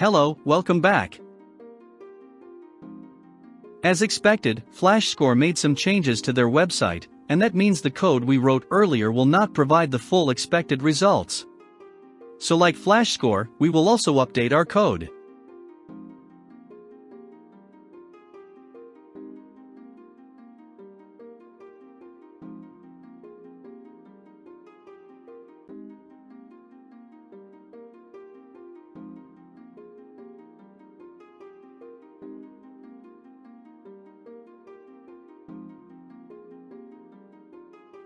Hello, welcome back. As expected, flashscore made some changes to their website, and that means the code we wrote earlier will not provide the full expected results. So like flashscore, we will also update our code.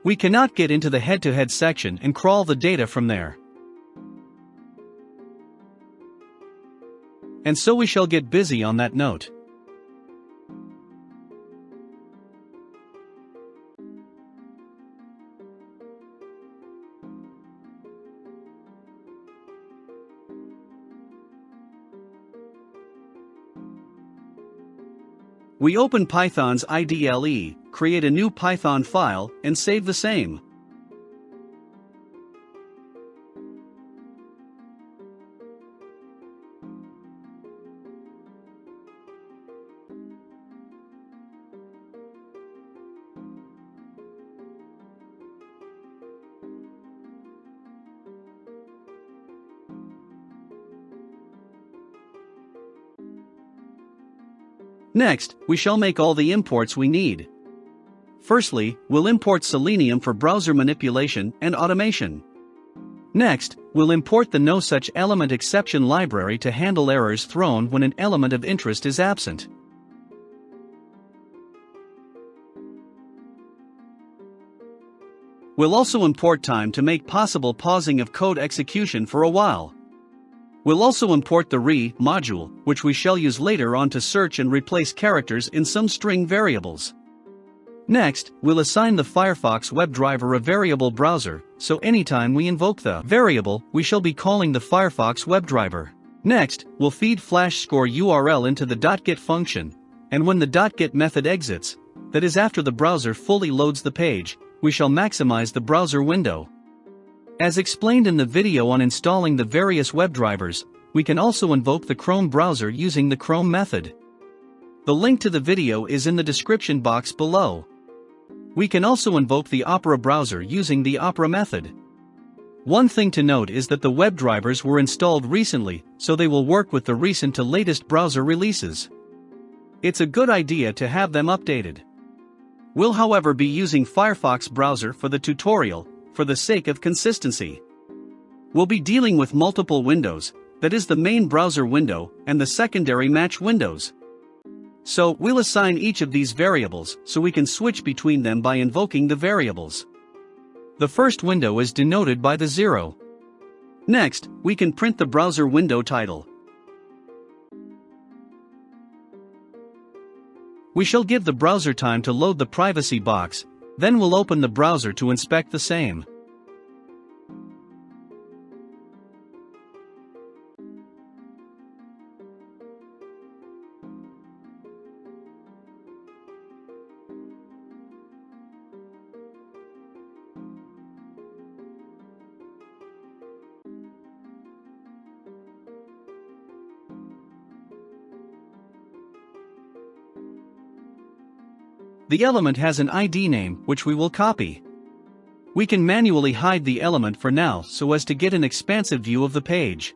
We cannot get into the head-to-head section and crawl the data from there. And so we shall get busy on that note. We open Python's IDLE, create a new Python file, and save the same. Next, we shall make all the imports we need. Firstly, we'll import Selenium for browser manipulation and automation. Next, we'll import the noSuchElement exception library to handle errors thrown when an element of interest is absent. We'll also import time to make possible pausing of code execution for a while. We'll also import the module, which we shall use later on to search and replace characters in some string variables. Next, we'll assign the Firefox WebDriver a variable browser, so anytime we invoke the variable, we shall be calling the Firefox WebDriver. Next, we'll feed flashscore URL into the .get function, and when the .get method exits, that is after the browser fully loads the page, we shall maximize the browser window. As explained in the video on installing the various WebDrivers, we can also invoke the Chrome browser using the Chrome method. The link to the video is in the description box below. We can also invoke the Opera browser using the Opera method. One thing to note is that the WebDrivers were installed recently, so they will work with the recent to latest browser releases. It's a good idea to have them updated. We'll however be using Firefox browser for the tutorial, for the sake of consistency. We'll be dealing with multiple windows, that is the main browser window and the secondary match windows. So we'll assign each of these variables so we can switch between them by invoking the variables. The first window is denoted by the 0. Next, we can print the browser window title. We shall give the browser time to load the privacy box, then we'll open the browser to inspect the same. The element has an ID name, which we will copy. We can manually hide the element for now so as to get an expansive view of the page.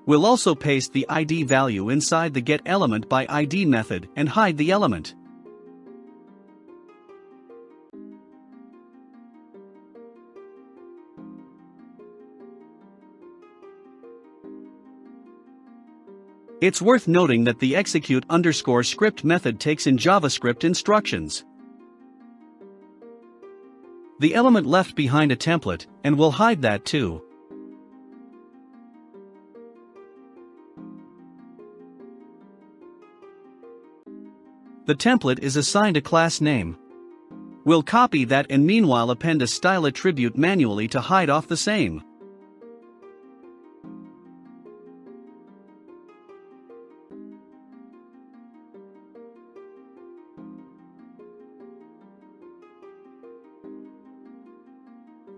We'll also paste the ID value inside the getElementById method and hide the element. It's worth noting that the execute_script method takes in JavaScript instructions. The element left behind a template, and we'll hide that too. The template is assigned a class name. We'll copy that and meanwhile append a style attribute manually to hide off the same.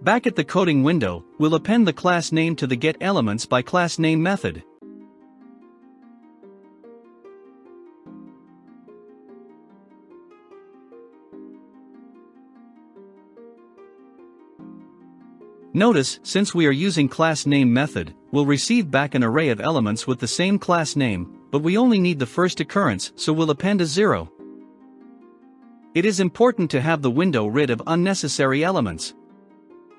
Back at the coding window, we'll append the class name to the getElementsByClassName method. Notice, since we are using class name method, we'll receive back an array of elements with the same class name, but we only need the first occurrence, so we'll append a 0. It is important to have the window rid of unnecessary elements.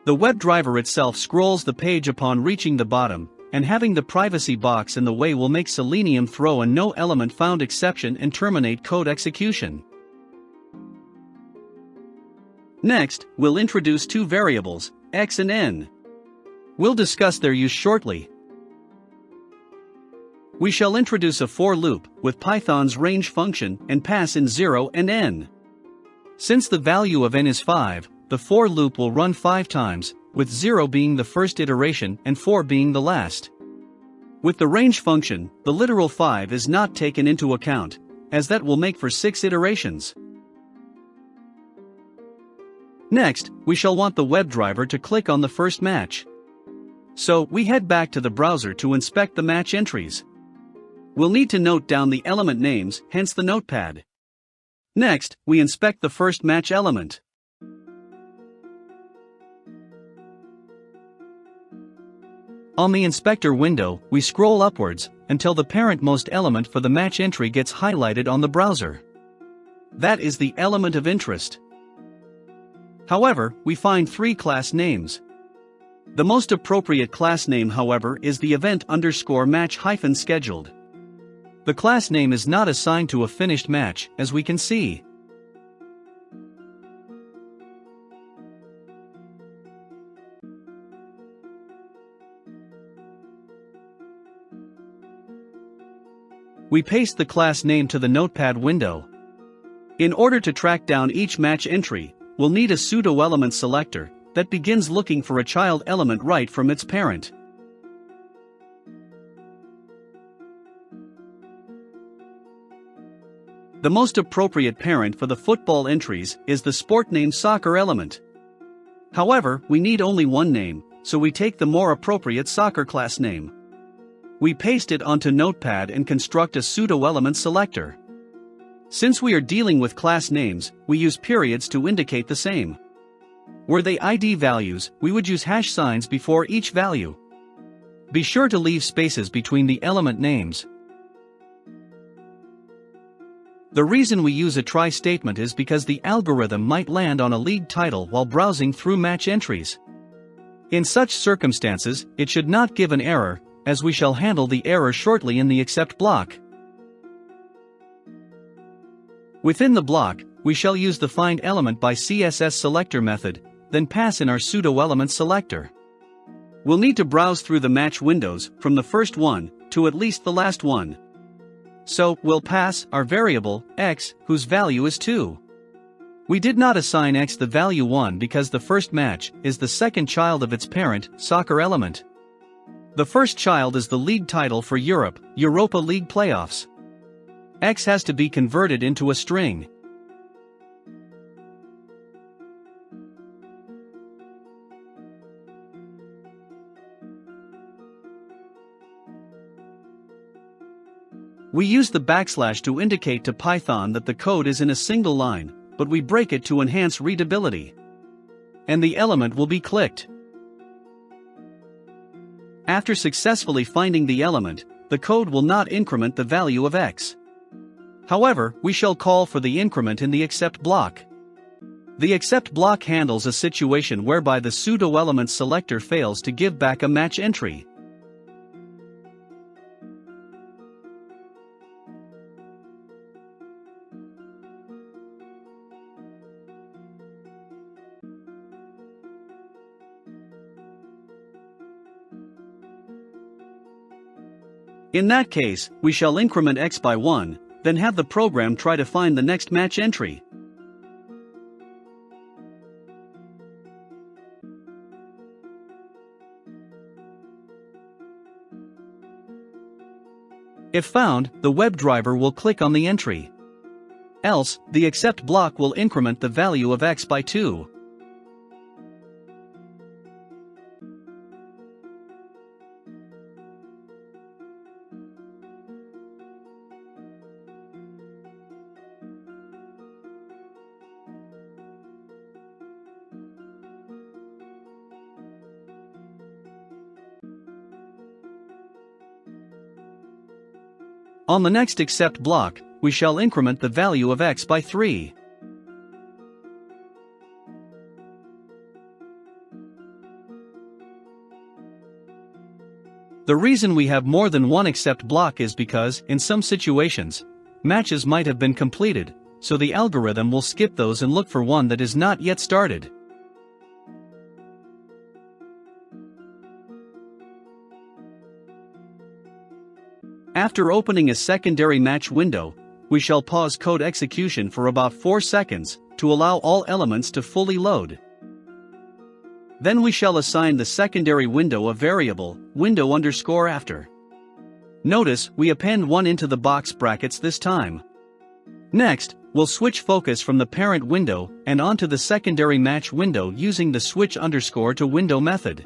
The WebDriver itself scrolls the page upon reaching the bottom, and having the privacy box in the way will make Selenium throw a no element found exception and terminate code execution. Next, we'll introduce two variables, x and n. We'll discuss their use shortly. We shall introduce a for loop with Python's range function and pass in 0 and n. Since the value of n is 5, the for loop will run 5 times, with 0 being the first iteration and 4 being the last. With the range function, the literal 5 is not taken into account, as that will make for 6 iterations. Next, we shall want the WebDriver to click on the first match. So, we head back to the browser to inspect the match entries. We'll need to note down the element names, hence the notepad. Next, we inspect the first match element. On the inspector window, we scroll upwards until the parentmost element for the match entry gets highlighted on the browser. That is the element of interest. However, we find 3 class names. The most appropriate class name, however, is the event_match-scheduled. The class name is not assigned to a finished match, as we can see. We paste the class name to the notepad window. In order to track down each match entry, we'll need a pseudo-element selector that begins looking for a child element right from its parent. The most appropriate parent for the football entries is the sport name soccer element. However, we need only one name, so we take the more appropriate soccer class name. We paste it onto Notepad and construct a pseudo-element selector. Since we are dealing with class names, we use periods to indicate the same. Were they ID values, we would use hash signs before each value. Be sure to leave spaces between the element names. The reason we use a try statement is because the algorithm might land on a league title while browsing through match entries. In such circumstances, it should not give an error, as we shall handle the error shortly in the except block. Within the block, we shall use the findElementByCSS method, then pass in our pseudo-element selector. We'll need to browse through the match windows from the first one to at least the last one. So, we'll pass our variable, x, whose value is 2. We did not assign x the value 1 because the first match is the second child of its parent, soccer element. The first child is the league title for Europe, Europa League playoffs. X has to be converted into a string. We use the backslash to indicate to Python that the code is in a single line, but we break it to enhance readability. And the element will be clicked. After successfully finding the element, the code will not increment the value of x. However, we shall call for the increment in the except block. The except block handles a situation whereby the pseudo-element selector fails to give back a match entry. In that case, we shall increment x by 1, then have the program try to find the next match entry. If found, the WebDriver will click on the entry. Else, the except block will increment the value of x by 2. On the next except block, we shall increment the value of x by 3. The reason we have more than one except block is because, in some situations, matches might have been completed, so the algorithm will skip those and look for one that is not yet started. After opening a secondary match window, we shall pause code execution for about 4 seconds, to allow all elements to fully load. Then we shall assign the secondary window a variable, window_after. Notice, we append one into the box brackets this time. Next, we'll switch focus from the parent window and onto the secondary match window using the switch_to_window method.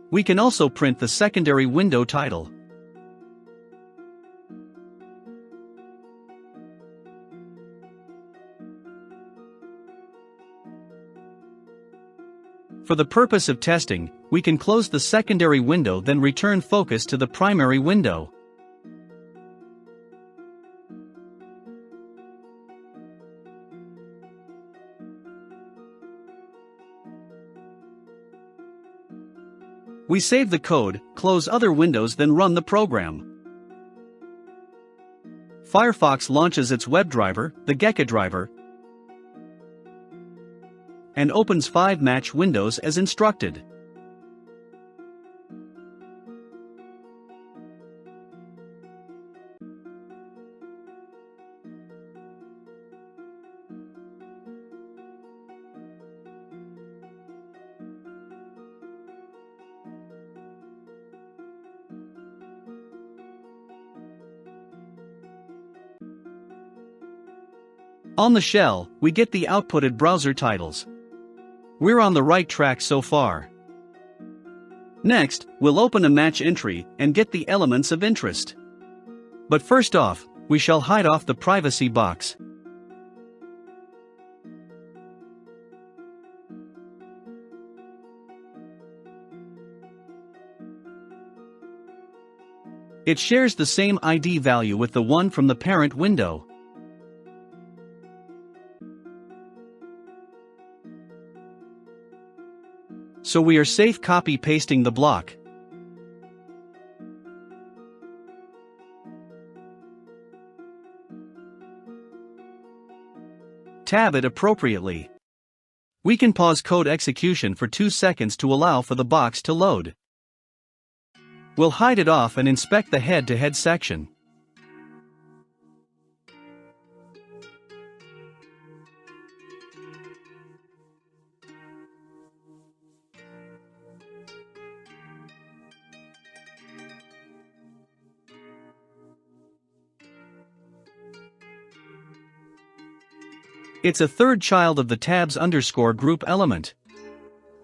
We can also print the secondary window title. For the purpose of testing, we can close the secondary window then return focus to the primary window. We save the code, close other windows then run the program. Firefox launches its WebDriver, the GeckoDriver, and opens 5 match windows as instructed. On the shell, we get the outputted browser titles. We're on the right track so far. Next, we'll open a match entry and get the elements of interest. But first off, we shall hide off the privacy box. It shares the same ID value with the one from the parent window. So we are safe copy-pasting the block. Tab it appropriately. We can pause code execution for 2 seconds to allow for the box to load. We'll hide it off and inspect the head-to-head section. It's a third child of the tabs_group element.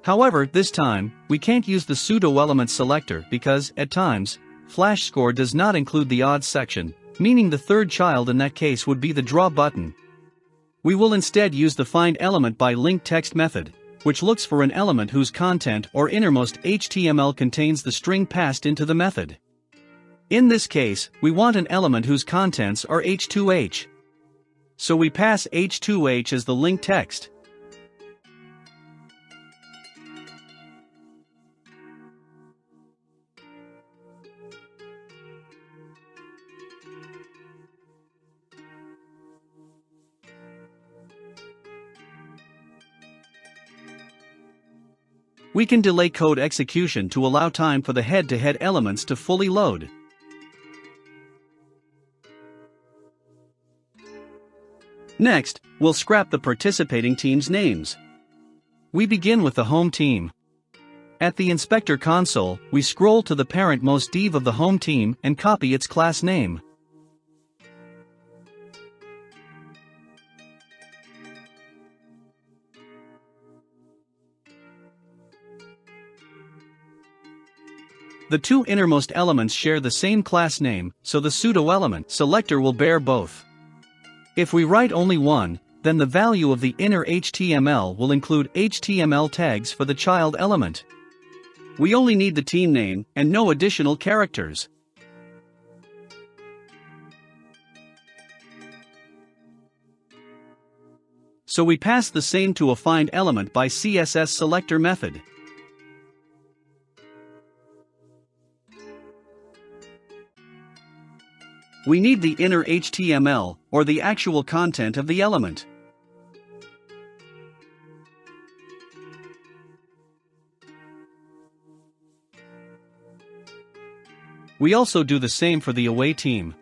However, this time, we can't use the pseudo-element selector because, at times, flashscore does not include the odds section, meaning the third child in that case would be the draw button. We will instead use the find element by linked text method, which looks for an element whose content or innermost HTML contains the string passed into the method. In this case, we want an element whose contents are H2H. So we pass H2H as the linked text. We can delay code execution to allow time for the head-to-head elements to fully load. Next, we'll scrap the participating teams' names. We begin with the home team. At the inspector console, we scroll to the parent-most div of the home team and copy its class name. The two innermost elements share the same class name, so the pseudo-element selector will bear both. If we write only one, then the value of the inner HTML will include HTML tags for the child element. We only need the team name and no additional characters. So we pass the same to a find element by CSS selector method. We need the inner HTML, or the actual content of the element. We also do the same for the away team.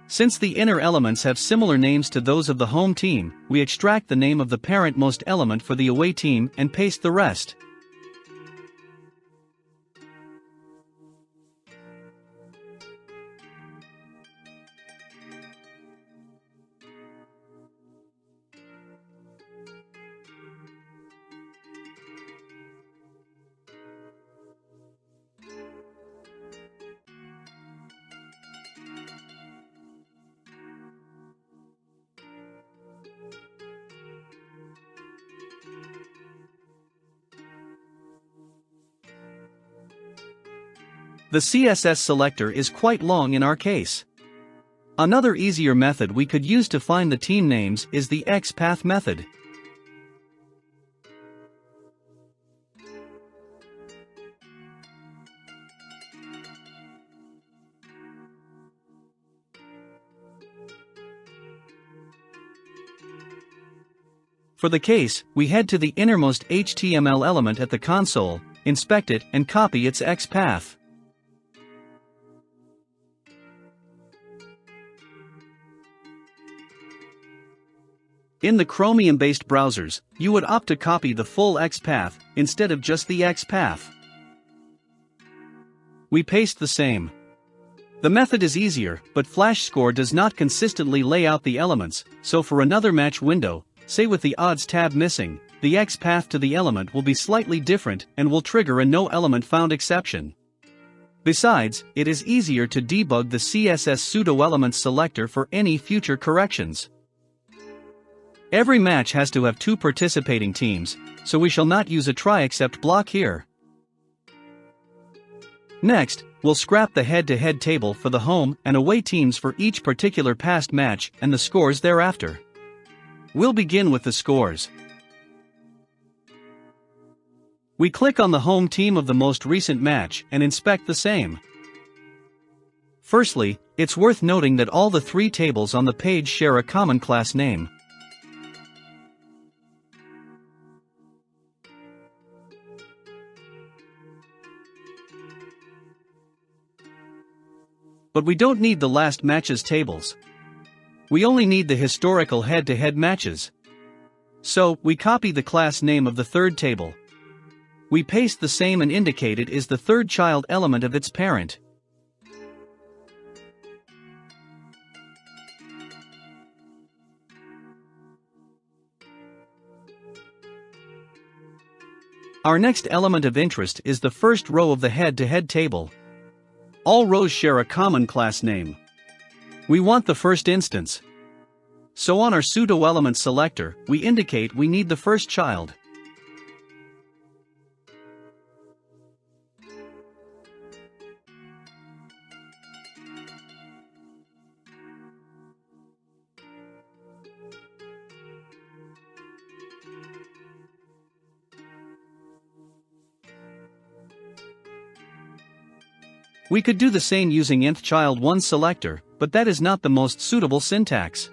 Since the inner elements have similar names to those of the home team, we extract the name of the parent-most element for the away team and paste the rest. The CSS selector is quite long in our case. Another easier method we could use to find the team names is the XPath method. For the case, we head to the innermost HTML element at the console, inspect it, and copy its XPath. In the Chromium-based browsers, you would opt to copy the full XPath, instead of just the XPath. We paste the same. The method is easier, but flashscore does not consistently lay out the elements, so for another match window, say with the odds tab missing, the XPath to the element will be slightly different and will trigger a no element found exception. Besides, it is easier to debug the CSS pseudo-elements selector for any future corrections. Every match has to have 2 participating teams, so we shall not use a try-except block here. Next, we'll scrap the head-to-head table for the home and away teams for each particular past match and the scores thereafter. We'll begin with the scores. We click on the home team of the most recent match and inspect the same. Firstly, it's worth noting that all the 3 tables on the page share a common class name. But we don't need the last matches tables. We only need the historical head-to-head matches. So, we copy the class name of the third table. We paste the same and indicate it is the third child element of its parent. Our next element of interest is the first row of the head-to-head table. All rows share a common class name. We want the first instance. So on our pseudo-element selector, we indicate we need the first child. We could do the same using nthchild1 selector, but that is not the most suitable syntax.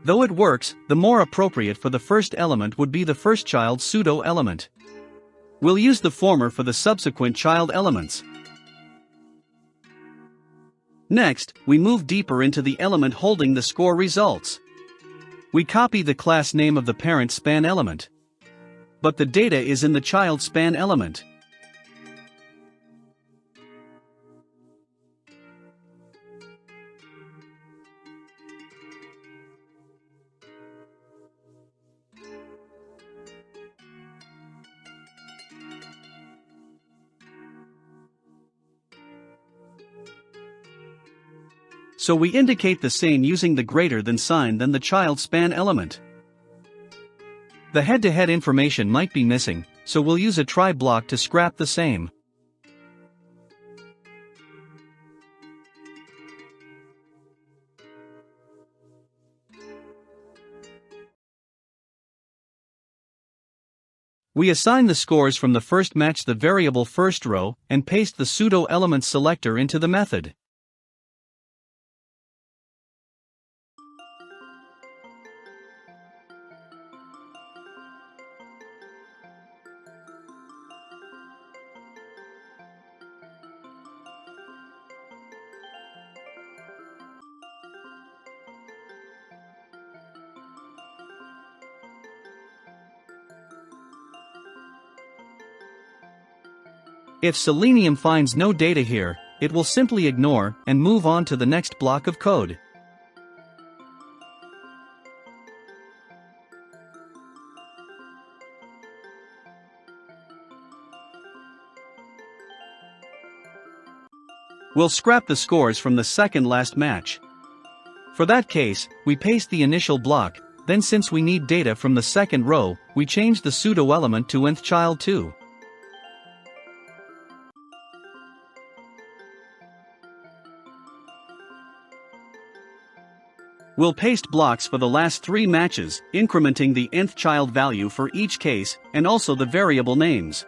Though it works, the more appropriate for the first element would be the first child pseudo-element. We'll use the former for the subsequent child elements. Next, we move deeper into the element holding the score results. We copy the class name of the parent span element. But the data is in the child span element. So we indicate the same using the greater than sign than the child span element. The head-to-head information might be missing, so we'll use a try block to scrap the same. We assign the scores from the first match the variable first row and paste the pseudo-element selector into the method. If Selenium finds no data here, it will simply ignore and move on to the next block of code. We'll scrap the scores from the second last match. For that case, we paste the initial block, then since we need data from the second row, we change the pseudo-element to nth child 2. We'll paste blocks for the last 3 matches, incrementing the nth child value for each case, and also the variable names.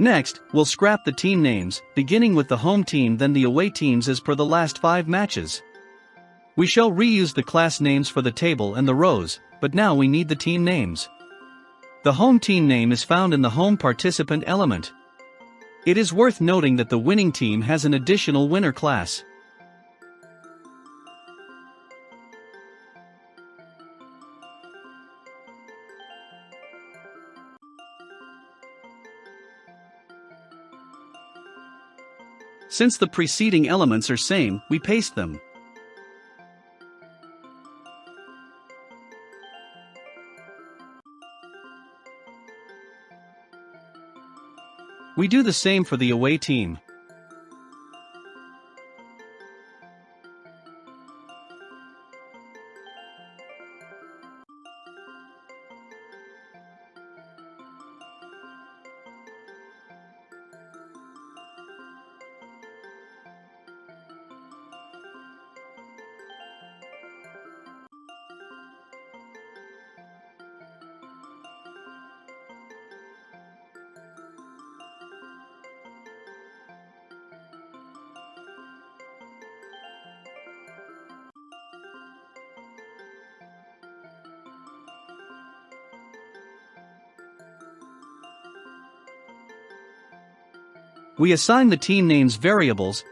Next, we'll scrap the team names, beginning with the home team then the away teams as per the last 5 matches. We shall reuse the class names for the table and the rows, but now we need the team names. The home team name is found in the home participant element. It is worth noting that the winning team has an additional winner class. Since the preceding elements are same, we paste them. We do the same for the away team. We assign the team names variables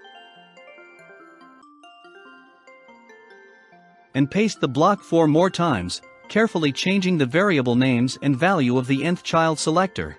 and paste the block 4 more times, carefully changing the variable names and value of the nth child selector.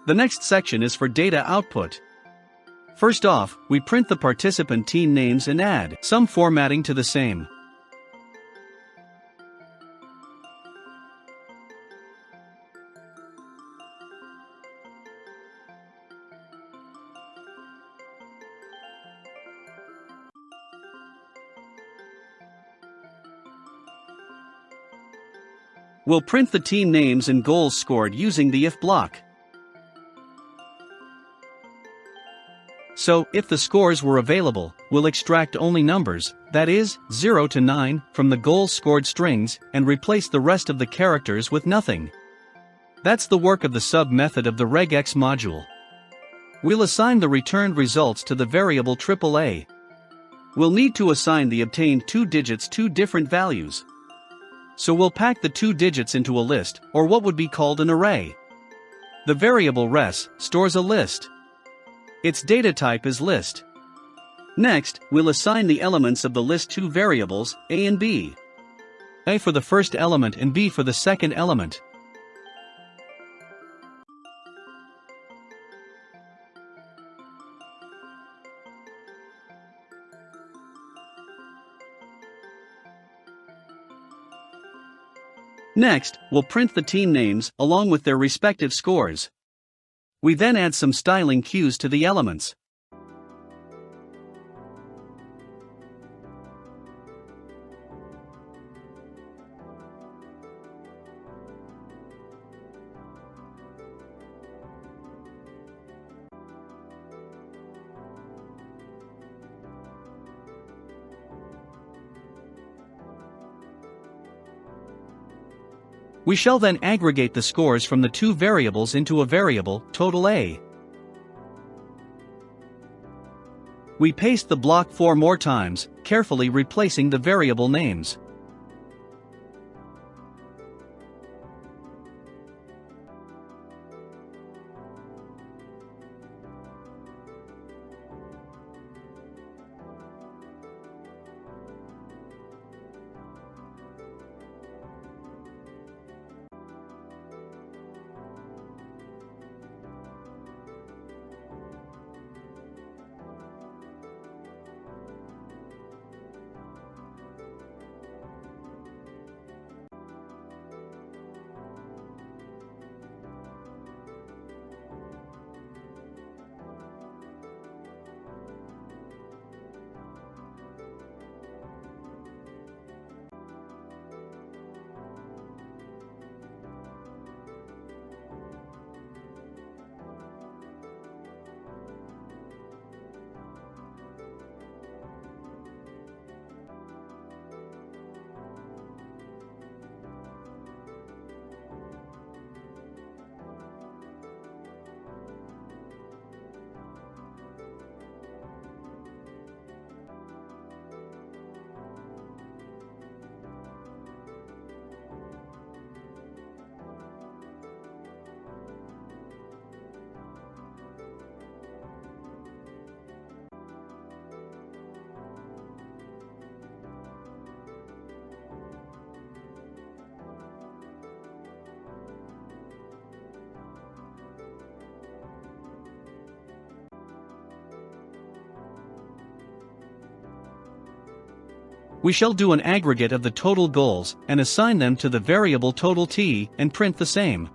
The next section is for data output. First off, we print the participant team names and add some formatting to the same. We'll print the team names and goals scored using the if block. So, if the scores were available, we'll extract only numbers, that is, 0 to 9, from the goals scored strings, and replace the rest of the characters with nothing. That's the work of the sub method of the regex module. We'll assign the returned results to the variable AAA. We'll need to assign the obtained 2 digits 2 different values. So we'll pack the 2 digits into a list, or what would be called an array. The variable res stores a list. Its data type is list. Next, we'll assign the elements of the list 2 variables, a and b. A for the first element and b for the second element. Next, we'll print the team names along with their respective scores. We then add some styling cues to the elements. We shall then aggregate the scores from the 2 variables into a variable, total A. We paste the block 4 more times, carefully replacing the variable names. We shall do an aggregate of the total goals and assign them to the variable total t and print the same.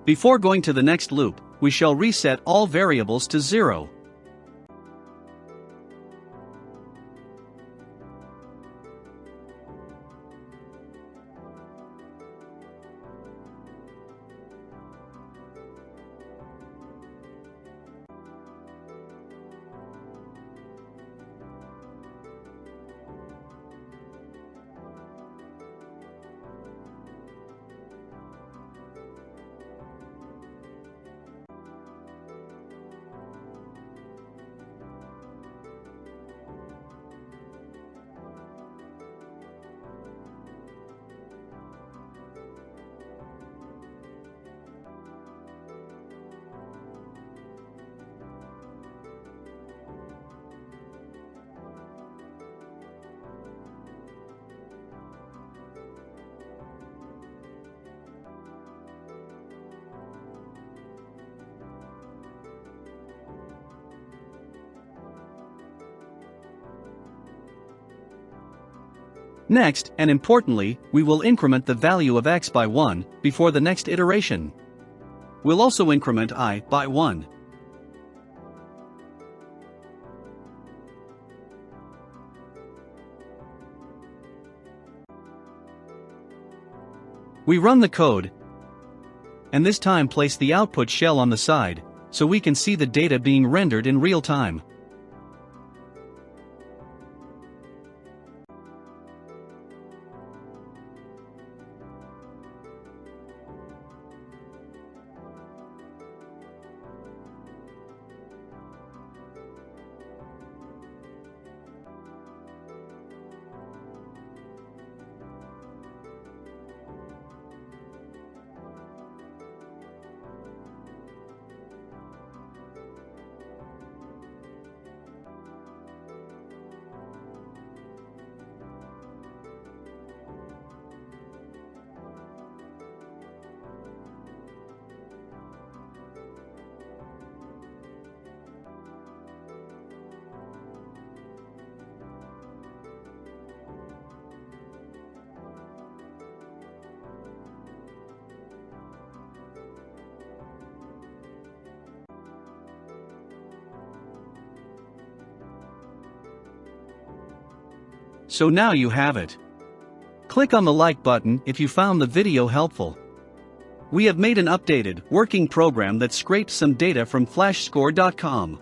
Before going to the next loop, we shall reset all variables to 0. Next, and importantly, we will increment the value of x by 1 before the next iteration. We'll also increment I by 1. We run the code, and this time place the output shell on the side, so we can see the data being rendered in real time. So now you have it. Click on the like button if you found the video helpful. We have made an updated, working program that scrapes some data from flashscore.com.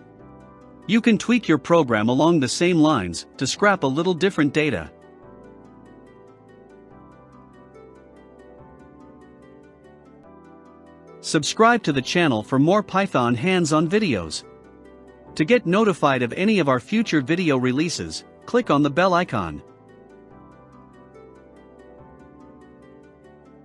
You can tweak your program along the same lines to scrap a little different data. Subscribe to the channel for more Python hands-on videos. To get notified of any of our future video releases, click on the bell icon.